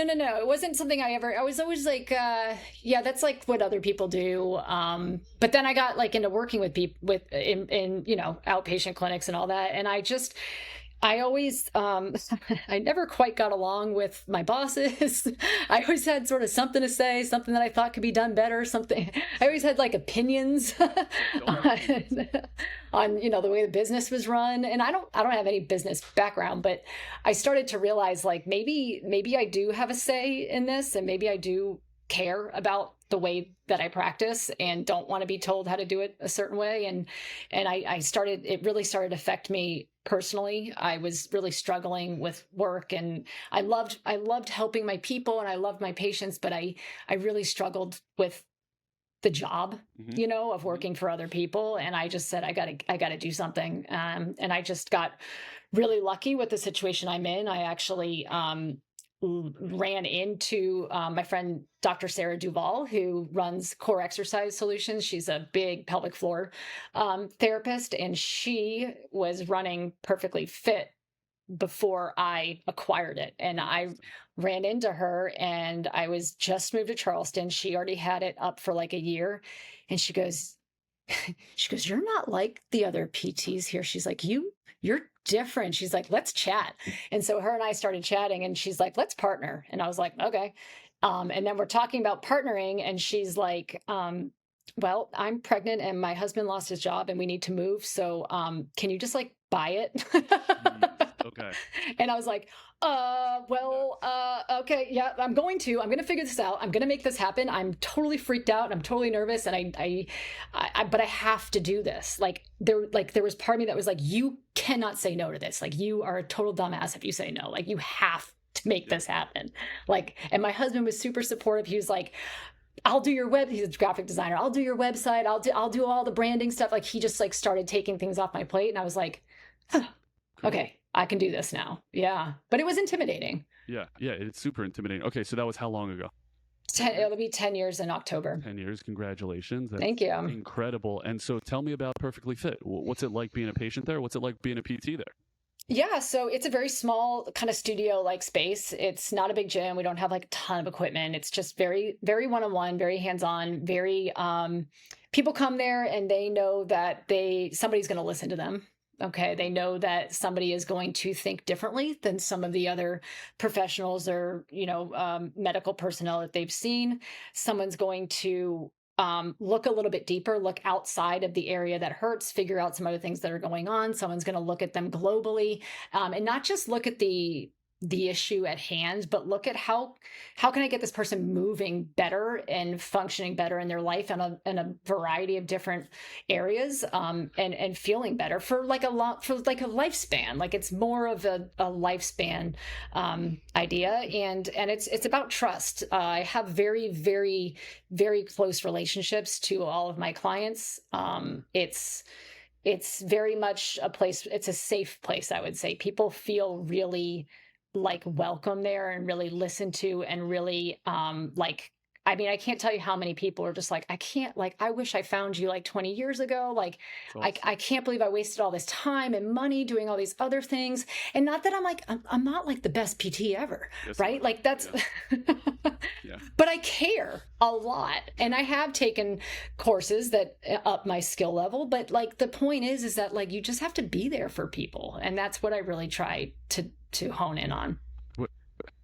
to. No. It wasn't something I was always like, that's like what other people do. But then I got like into working with people in outpatient clinics and all that. And I always, I never quite got along with my bosses. I always had sort of something to say, something that I thought could be done better, something. I always had like opinions on the way the business was run. And I don't have any business background, but I started to realize like maybe I do have a say in this, and maybe I do care about the way that I practice and don't want to be told how to do it a certain way. And it really started to affect me personally. I was really struggling with work, and I loved helping my people and I loved my patients, but I really struggled with the job, of working for other people. And I just said, I gotta do something. And I just got really lucky with the situation I'm in. I actually, ran into my friend Dr. Sarah Duvall, who runs Core Exercise Solutions. She's a big pelvic floor therapist, and she was running Perfectly Fit before I acquired it. And I ran into her, and I was just moved to Charleston. She already had it up for like a year, and she goes, you're not like the other PTs here. She's like, you're different. She's like, let's chat. And so her and I started chatting, and she's like, let's partner. And I was like, okay. And then we're talking about partnering, and she's like, well, I'm pregnant and my husband lost his job and we need to move. So can you just like buy it? Okay. And I was like, okay, yeah, I'm going to figure this out. I'm going to make this happen. I'm totally freaked out. I'm totally nervous. And but I have to do this. Like there was part of me that was like, you cannot say no to this. Like, you are a total dumbass if you say no. Like, you have to make this happen. Like, and my husband was super supportive. He was like, I'll do your he's a graphic designer. I'll do your website. I'll do all the branding stuff. Like, he just like started taking things off my plate. And I was like, okay, I can do this now. Yeah. But it was intimidating. Yeah. It's super intimidating. Okay. So that was how long ago? It'll be 10 years in October. 10 years. Congratulations. That's Thank you. Incredible. And so tell me about Perfectly Fit. What's it like being a patient there? What's it like being a PT there? Yeah, so it's a very small kind of studio-like space. It's not a big gym. We don't have like a ton of equipment. It's just very, very one-on-one, very hands-on, very people come there and they know that somebody's going to listen to them. Okay. They know that somebody is going to think differently than some of the other professionals or, medical personnel that they've seen. Someone's going to look a little bit deeper, look outside of the area that hurts, figure out some other things that are going on. Someone's going to look at them globally, and not just look at the issue at hand, but look at how can I get this person moving better and functioning better in their life in a variety of different areas, and feeling better for like a lifespan. Like it's more of a lifespan idea, and it's about trust. I have very, very, very close relationships to all of my clients. It's very much a place. It's a safe place, I would say. People feel really like welcome there and really listened to, and really I can't tell you how many people are just like, I wish I found you like 20 years ago. Like, awesome. I can't believe I wasted all this time and money doing all these other things. And not that I'm not like the best PT ever, yes, right? Like that's, yeah. But I care a lot. And I have taken courses that up my skill level. But like, the point is that like, you just have to be there for people. And that's what I really try to hone in on.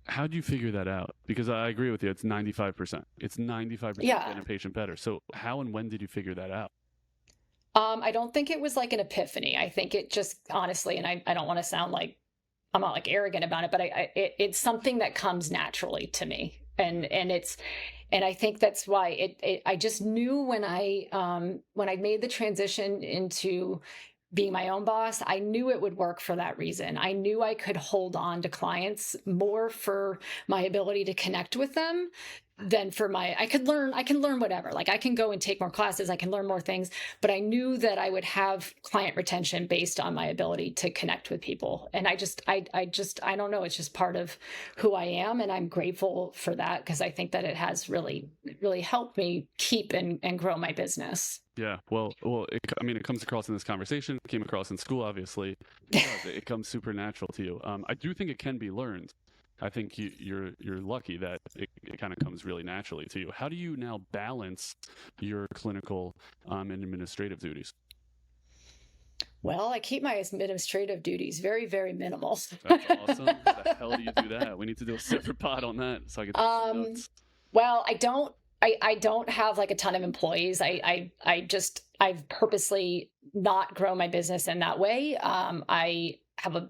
How do you figure that out? Because I agree with you. It's 95%. It's 95% getting a patient better. So how and when did you figure that out? I don't think it was like an epiphany. I think it just, honestly, and I don't want to sound like I'm not like arrogant about it, but it's something that comes naturally to me. And I think that's why I just knew when I made the transition into being my own boss, I knew it would work for that reason. I knew I could hold on to clients more for my ability to connect with them than for I can learn whatever. Like I can go and take more classes, I can learn more things, but I knew that I would have client retention based on my ability to connect with people. And I don't know, it's just part of who I am. And I'm grateful for that, because I think that it has really, really helped me keep and grow my business. Yeah, well, it comes across in this conversation. It came across in school, obviously. It comes super natural to you. I do think it can be learned. I think you're lucky that it kind of comes really naturally to you. How do you now balance your clinical and administrative duties? Well, I keep my administrative duties very, very minimal. That's awesome. How the hell do you do that? We need to do a separate pod on that so I can take some notes. Well, I don't have like a ton of employees. I've purposely not grown my business in that way. I have a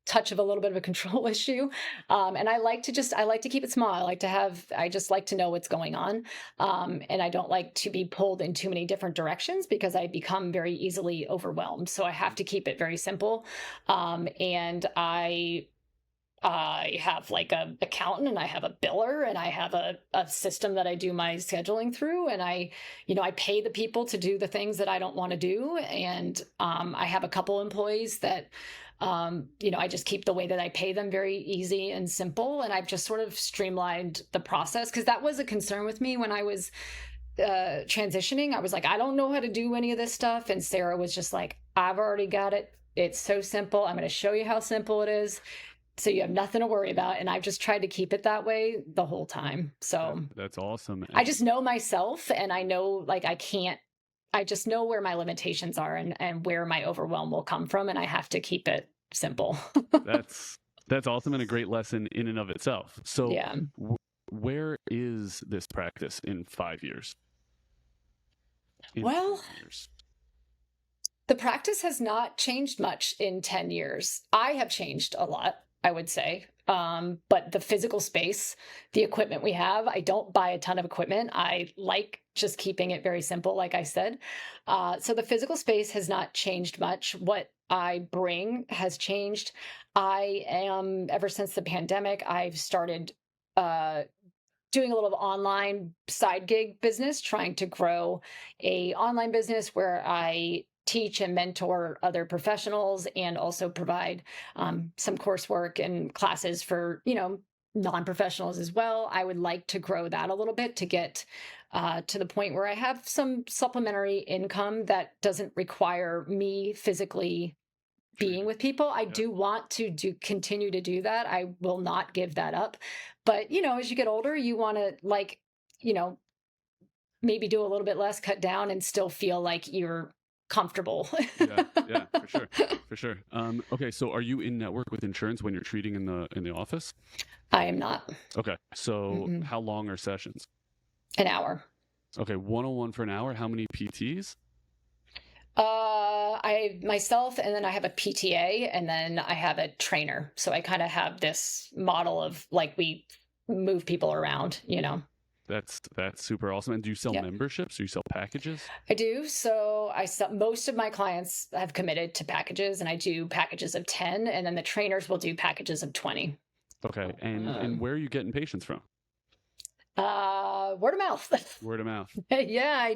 touch of a little bit of a control issue. And I like to keep it small. I just like to know what's going on. And I don't like to be pulled in too many different directions, because I become very easily overwhelmed. So I have to keep it very simple. And I have like a accountant, and I have a biller, and I have a system that I do my scheduling through. And I pay the people to do the things that I don't want to do. And I have a couple employees that I just keep the way that I pay them very easy and simple. And I've just sort of streamlined the process, because that was a concern with me when I was transitioning. I was like, I don't know how to do any of this stuff. And Sarah was just like, I've already got it. It's so simple. I'm going to show you how simple it is, so you have nothing to worry about. And I've just tried to keep it that way the whole time. So that's awesome. I just know myself, and I know like I just know where my limitations are and where my overwhelm will come from. And I have to keep it simple. That's awesome, and a great lesson in and of itself. So yeah. Where is this practice in 5 years? Well, 10 years? The practice has not changed much in 10 years. I have changed a lot, I would say. But the physical space, the equipment we have, I don't buy a ton of equipment. I like just keeping it very simple, like I said. So the physical space has not changed much. What I bring has changed. Ever since the pandemic, I've started doing a little online side gig business, trying to grow a online business where I teach and mentor other professionals, and also provide some coursework and classes for, non-professionals as well. I would like to grow that a little bit to get to the point where I have some supplementary income that doesn't require me physically being with people. I do want to continue to do that. I will not give that up. But, as you get older, you want to maybe do a little bit less, cut down, and still feel like you're comfortable. Yeah, for sure. Okay, so are you in network with insurance when you're treating in the office? I am not. Okay, so Mm-mm. how long are sessions? An hour. Okay, 101 for an hour. How many PTs? I myself, and then I have a PTA, and then I have a trainer. So I kind of have this model of like we move people around, you know. That's super awesome. And do you sell Yep. memberships? Do you sell packages? I do. So I sell, most of my clients have committed to packages, and I do packages of 10, and then the trainers will do packages of 20. Okay, and where are you getting patients from? Word of mouth. Word of mouth. Yeah,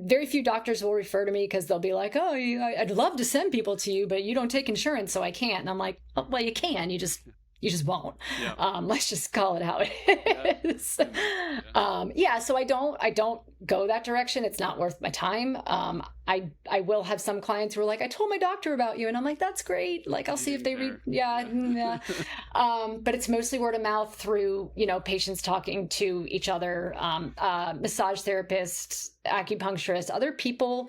very few doctors will refer to me because they'll be like, "Oh, I'd love to send people to you, but you don't take insurance, so I can't." And I'm like, "Oh, well, you can. You just won't." Yeah. Let's just call it how it is. Yeah. So I don't go that direction. It's not worth my time. I will have some clients who are like, "I told my doctor about you," and I'm like, "That's great. Like, I'll see if they read." Yeah. But it's mostly word of mouth through, patients talking to each other, massage therapists, acupuncturists, other people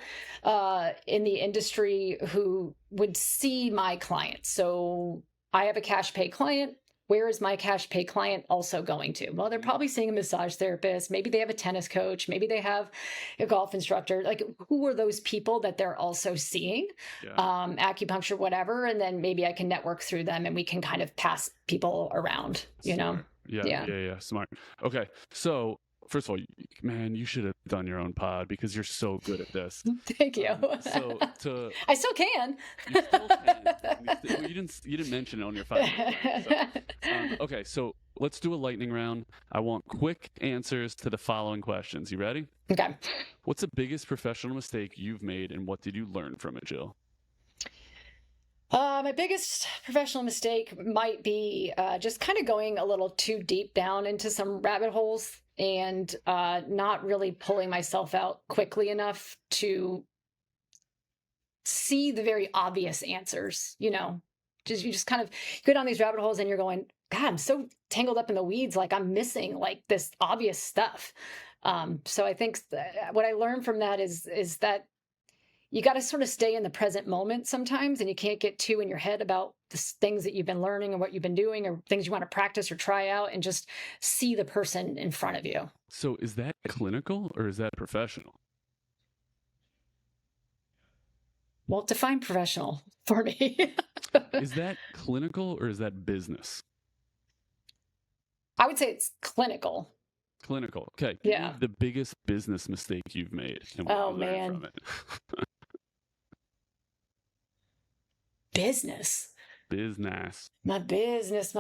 in the industry who would see my clients. So I have a cash pay client. Where is my cash pay client also going to? Well, they're probably seeing a massage therapist. Maybe they have a tennis coach. Maybe they have a golf instructor. Like, who are those people that they're also seeing? Yeah. Acupuncture, whatever. And then maybe I can network through them and we can kind of pass people around, you know? Yeah. Smart. Okay. So first of all, man, you should have done your own pod because you're so good at this. Thank you. I still can. You still can. You didn't mention it on your 5 minutes. Okay, so let's do a lightning round. I want quick answers to the following questions. You ready? Okay. What's the biggest professional mistake you've made, and what did you learn from it, Jill? My biggest professional mistake might be just kind of going a little too deep down into some rabbit holes and not really pulling myself out quickly enough to see the very obvious answers. You just kind of go down these rabbit holes and you're going, God, I'm so tangled up in the weeds. Like, I'm missing like this obvious stuff. So I think what I learned from that is that you got to sort of stay in the present moment sometimes, and you can't get too in your head about the things that you've been learning or what you've been doing or things you want to practice or try out, and just see the person in front of you. So is that clinical or is that professional? Well, define professional for me. Is that clinical or is that business? I would say it's clinical. Clinical. Okay. Yeah. The biggest business mistake you've made. And what you learned from it. Business. My business.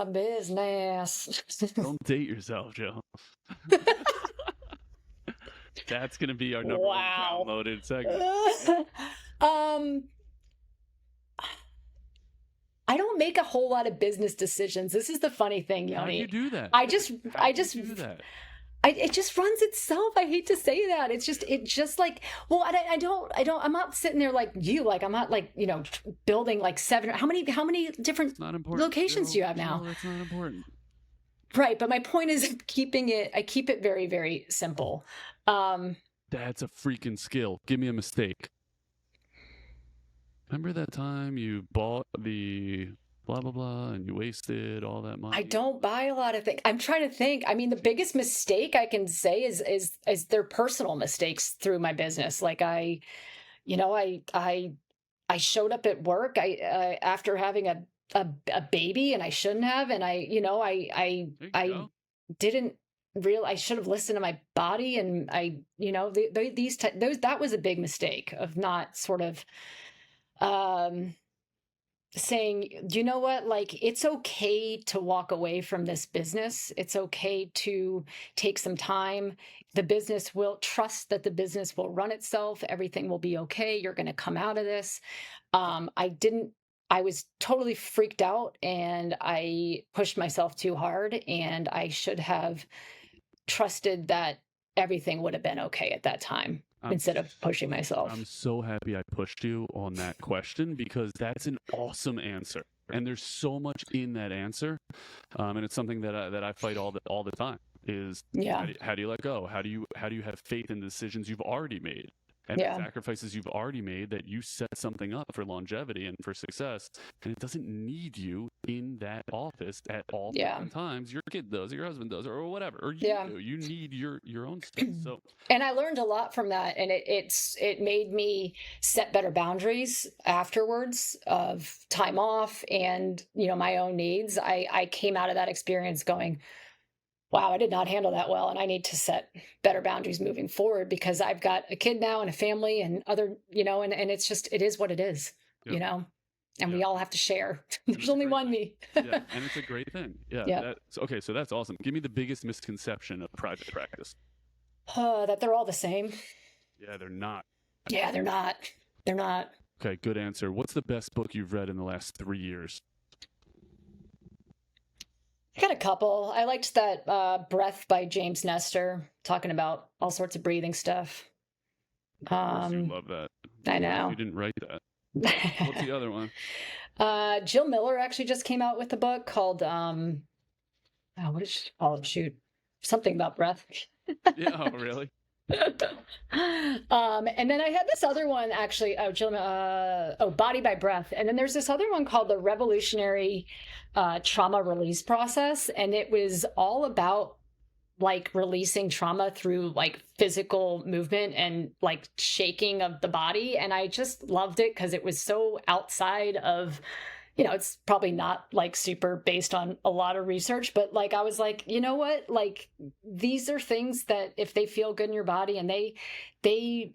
Don't date yourself, Joe. That's going to be our number one downloaded segment. I don't make a whole lot of business decisions. This is the funny thing, Yoni. How do you do that? I just do that? It just runs itself. I hate to say that. It just like, well, I'm not sitting there like you, like I'm not like, building like 7, how many different locations do you have now? That's not important. Right. But my point is I keep it very, very simple. That's a freaking skill. Give me a mistake. Remember that time you bought the blah, blah, blah, and you wasted all that money? I don't buy a lot of things. I'm trying to think. I mean, the biggest mistake I can say is their personal mistakes through my business. Like I showed up at work after having a baby, and I shouldn't have. And I didn't I should have listened to my body. And that was a big mistake of not sort of, saying, you know what, like, it's okay to walk away from this business. It's okay to take some time. The business will trust that the business will run itself. Everything will be okay. You're going to come out of this. I was totally freaked out and I pushed myself too hard, and I should have trusted that everything would have been okay at that time. Instead of pushing myself. I'm so happy I pushed you on that question because that's an awesome answer. And there's so much in that answer. And it's something that I fight all the time. is Yeah. how do you let go? How do you have faith in the decisions you've already made and the sacrifices you've already made, that you set something up for longevity and for success, and it doesn't need you in that office at all times. Your kid does, your husband does, or whatever, or you do. You need your own stuff. So, and I learned a lot from that, and it made me set better boundaries afterwards of time off and, you know, my own needs. I came out of that experience going, wow, I did not handle that well, and I need to set better boundaries moving forward, because I've got a kid now and a family and other, you know, and it's just, it is what it is, you know, and we all have to share. There's only one me. And it's a great thing. Okay, so that's awesome. Give me the biggest misconception of private practice. That they're all the same. Yeah, they're not. Yeah, they're not. They're not. Okay, good answer. What's the best book you've read in the last 3 years? I got a couple. I liked that Breath by James Nestor, talking about all sorts of breathing stuff. You love that. I know. You didn't write that. What's the other one? Jill Miller actually just came out with a book called, what did she call it? Shoot. Something about breath. Yeah, oh, really? And then I had this other one actually, Body by Breath. And then there's this other one called The Revolutionary Trauma Release Process. And it was all about like releasing trauma through like physical movement and like shaking of the body. And I just loved it because it was so outside of, you know, it's probably not like super based on a lot of research, but like, I was like, you know what, like these are things that if they feel good in your body and they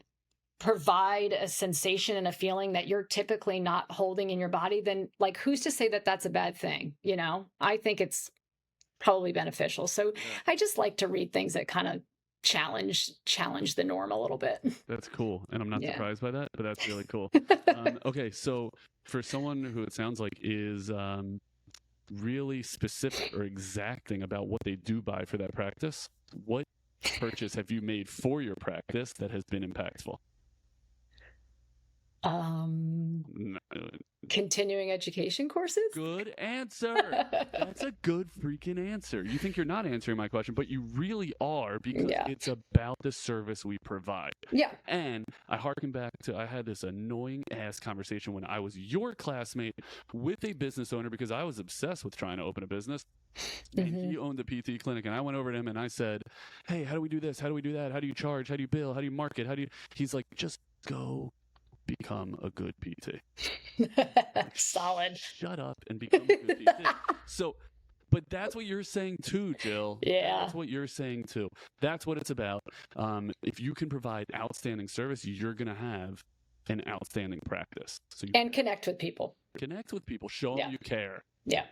provide a sensation and a feeling that you're typically not holding in your body, then like, who's to say that that's a bad thing? You know, I think it's probably beneficial. So I just like to read things that kind of challenge the norm a little bit. That's cool. And I'm not surprised by that, but that's really cool. Okay. So for someone who it sounds like is really specific or exacting about what they do buy for that practice, what purchase have you made for your practice that has been impactful? Continuing education courses. Good answer. That's a good freaking answer. You think you're not answering my question, but you really are, because it's about the service we provide. Yeah. And I harken back to, I had this annoying ass conversation when I was your classmate with a business owner, because I was obsessed with trying to open a business. And he owned a PT clinic, and I went over to him and I said, hey, how do we do this? How do we do that? How do you charge? How do you bill? How do you market? He's like, just go become a good PT. Solid. Shut up and become a good PT. So, but that's what you're saying too, Jill. Yeah. That's what you're saying too. That's what it's about. If you can provide outstanding service, you're going to have an outstanding practice. So and connect with people. Connect with people. Show them you care. Yeah.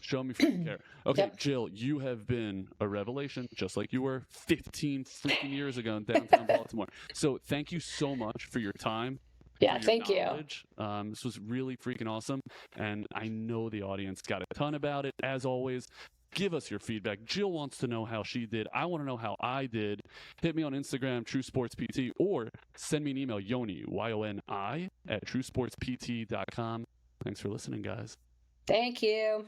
Show me freaking care. Okay, Jill, you have been a revelation, just like you were 15 freaking years ago in downtown Baltimore. So thank you so much for your time. Yeah, thank you. This was really freaking awesome, and I know the audience got a ton about it. As always, give us your feedback. Jill wants to know how she did. I want to know how I did. Hit me on Instagram, TrueSportsPT, or send me an email, Yoni, YONI, @TrueSportsPT.com. Thanks for listening, guys. Thank you.